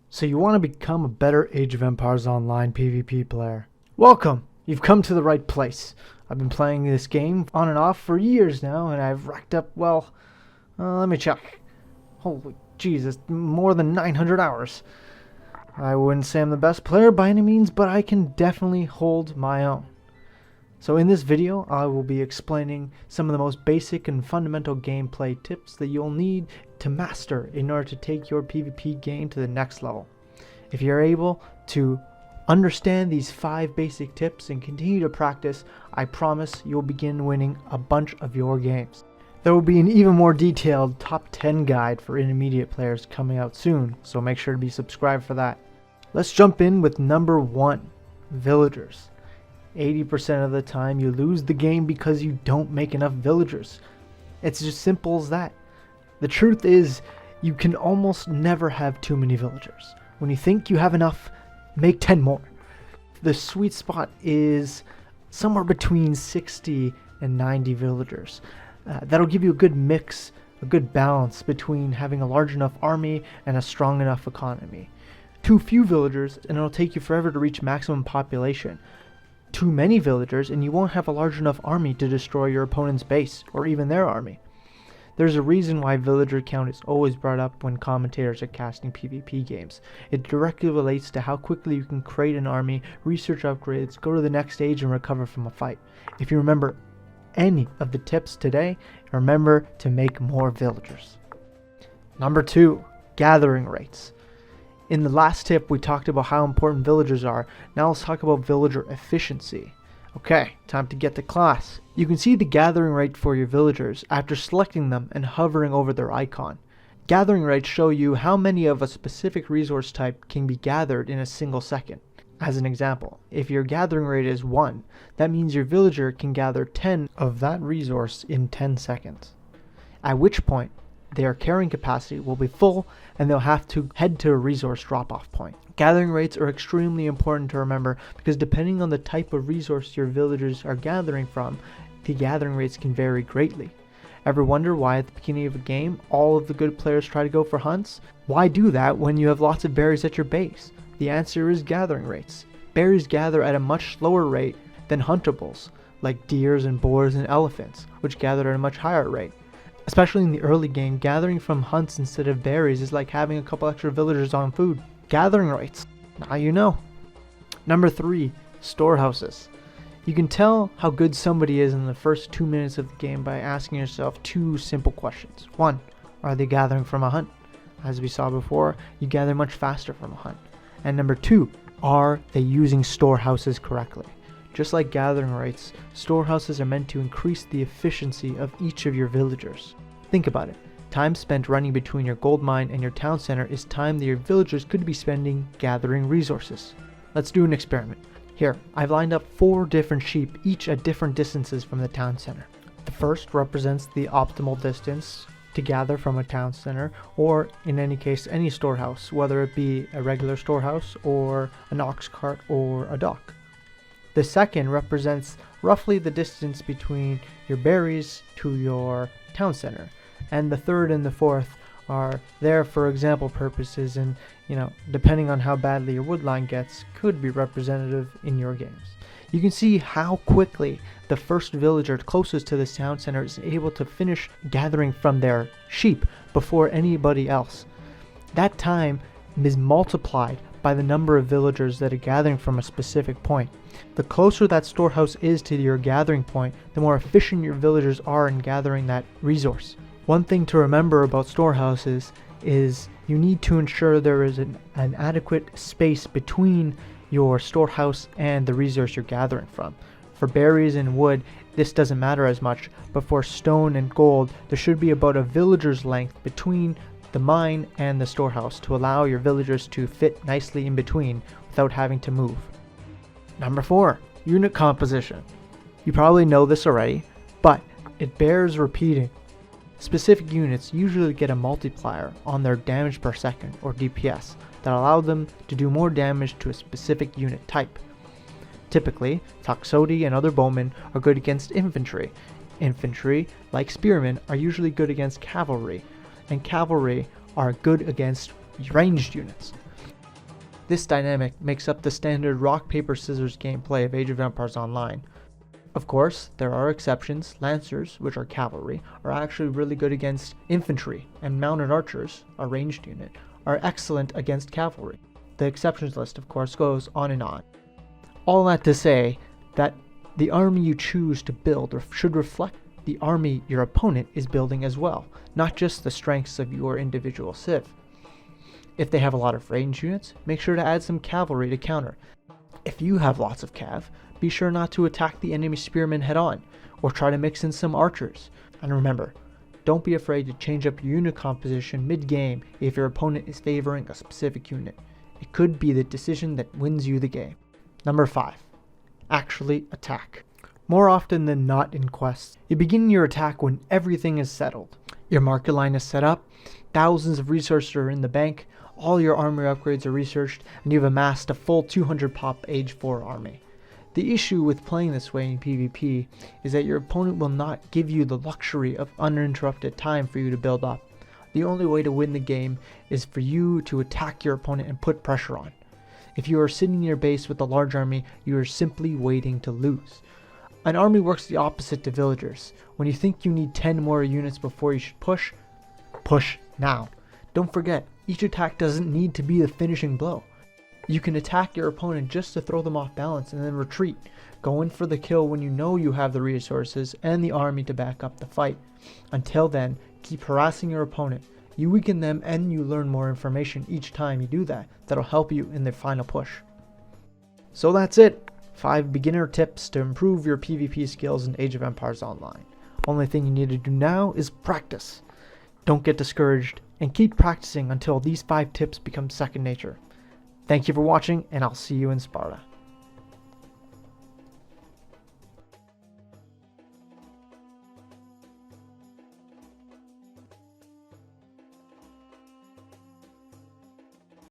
So you want to become a better Age of Empires Online PvP player? Welcome! You've come to the right place. I've been playing this game on and off for years now, and I've racked up, let me check. Holy Jesus, more than 900 hours. I wouldn't say I'm the best player by any means, but I can definitely hold my own. So in this video, I will be explaining some of the most basic and fundamental gameplay tips that you'll need to master in order to take your PvP game to the next level. If you're able to understand these 5 basic tips and continue to practice, I promise you'll begin winning a bunch of your games. There will be an even more detailed top 10 guide for intermediate players coming out soon, so make sure to be subscribed for that. Let's jump in with number 1, villagers. 80% of the time you lose the game because you don't make enough villagers. It's just simple as that. The truth is, you can almost never have too many villagers. When you think you have enough, make 10 more. The sweet spot is somewhere between 60 and 90 villagers. That'll give you a good mix, a good balance between having a large enough army and a strong enough economy. Too few villagers and it'll take you forever to reach maximum population. Too many villagers and you won't have a large enough army to destroy your opponent's base or even their army. There's a reason why villager count is always brought up when commentators are casting PvP games. It directly relates to how quickly you can create an army, research upgrades, go to the next stage and recover from a fight. If you remember any of the tips today, remember to make more villagers. Number 2, gathering rates. In the last tip we talked about how important villagers are. Now let's talk about villager efficiency. Okay, time to get to class. You can see the gathering rate for your villagers after selecting them and hovering over their icon. Gathering rates show you how many of a specific resource type can be gathered in a single second. As an example, if your gathering rate is 1, that means your villager can gather 10 of that resource in 10 seconds. At which point, their carrying capacity will be full and they'll have to head to a resource drop-off point. Gathering rates are extremely important to remember because depending on the type of resource your villagers are gathering from, the gathering rates can vary greatly. Ever wonder why at the beginning of a game all of the good players try to go for hunts? Why do that when you have lots of berries at your base? The answer is gathering rates. Berries gather at a much slower rate than huntables, like deers and boars and elephants, which gather at a much higher rate. Especially in the early game, gathering from hunts instead of berries is like having a couple extra villagers on food. Gathering rates. Now you know. Number 3, storehouses. You can tell how good somebody is in the first 2 minutes of the game by asking yourself 2 simple questions. 1, are they gathering from a hunt? As we saw before, you gather much faster from a hunt. And number 2, are they using storehouses correctly? Just like gathering rates, storehouses are meant to increase the efficiency of each of your villagers. Think about it. Time spent running between your gold mine and your town center is time that your villagers could be spending gathering resources. Let's do an experiment. Here, I've lined up 4 different sheep, each at different distances from the town center. The first represents the optimal distance to gather from a town center, or in any case, any storehouse, whether it be a regular storehouse or an ox cart or a dock. The second represents roughly the distance between your berries to your town center. And the third and the fourth are there for example purposes and, depending on how badly your wood line gets, could be representative in your games. You can see how quickly the first villager closest to the town center is able to finish gathering from their sheep before anybody else. That time is multiplied by the number of villagers that are gathering from a specific point. The closer that storehouse is to your gathering point, the more efficient your villagers are in gathering that resource. One thing to remember about storehouses is you need to ensure there is an adequate space between your storehouse and the resource you're gathering from. For berries and wood, this doesn't matter as much, but for stone and gold, there should be about a villager's length between the mine and the storehouse to allow your villagers to fit nicely in between without having to move. Number 4, unit composition. You probably know this already, but it bears repeating. Specific units usually get a multiplier on their damage per second, or DPS, that allow them to do more damage to a specific unit type. Typically, Toxotes and other bowmen are good against infantry. Infantry, like spearmen, are usually good against cavalry, and cavalry are good against ranged units. This dynamic makes up the standard rock, paper, scissors gameplay of Age of Empires Online. Of course, there are exceptions. Lancers, which are cavalry, are actually really good against infantry, and mounted archers, a ranged unit, are excellent against cavalry. The exceptions list, of course, goes on and on. All that to say that the army you choose to build should reflect the army your opponent is building as well, not just the strengths of your individual civ. If they have a lot of ranged units, make sure to add some cavalry to counter. If you have lots of cav, be sure not to attack the enemy spearmen head on, or try to mix in some archers. And remember, don't be afraid to change up your unit composition mid-game if your opponent is favoring a specific unit. It could be the decision that wins you the game. Number 5. Actually attack. More often than not in quests, you begin your attack when everything is settled. Your market line is set up, thousands of resources are in the bank, all your army upgrades are researched, and you've amassed a full 200 pop Age 4 army. The issue with playing this way in PvP is that your opponent will not give you the luxury of uninterrupted time for you to build up. The only way to win the game is for you to attack your opponent and put pressure on. If you are sitting in your base with a large army, you are simply waiting to lose. An army works the opposite to villagers. When you think you need 10 more units before you should push now. Don't forget, each attack doesn't need to be the finishing blow. You can attack your opponent just to throw them off balance and then retreat. Go in for the kill when you know you have the resources and the army to back up the fight. Until then, keep harassing your opponent. You weaken them and you learn more information each time you do that. That'll help you in the final push. So that's it. 5 beginner tips to improve your PvP skills in Age of Empires Online. Only thing you need to do now is practice. Don't get discouraged and keep practicing until these 5 tips become second nature. Thank you for watching, and I'll see you in Sparta.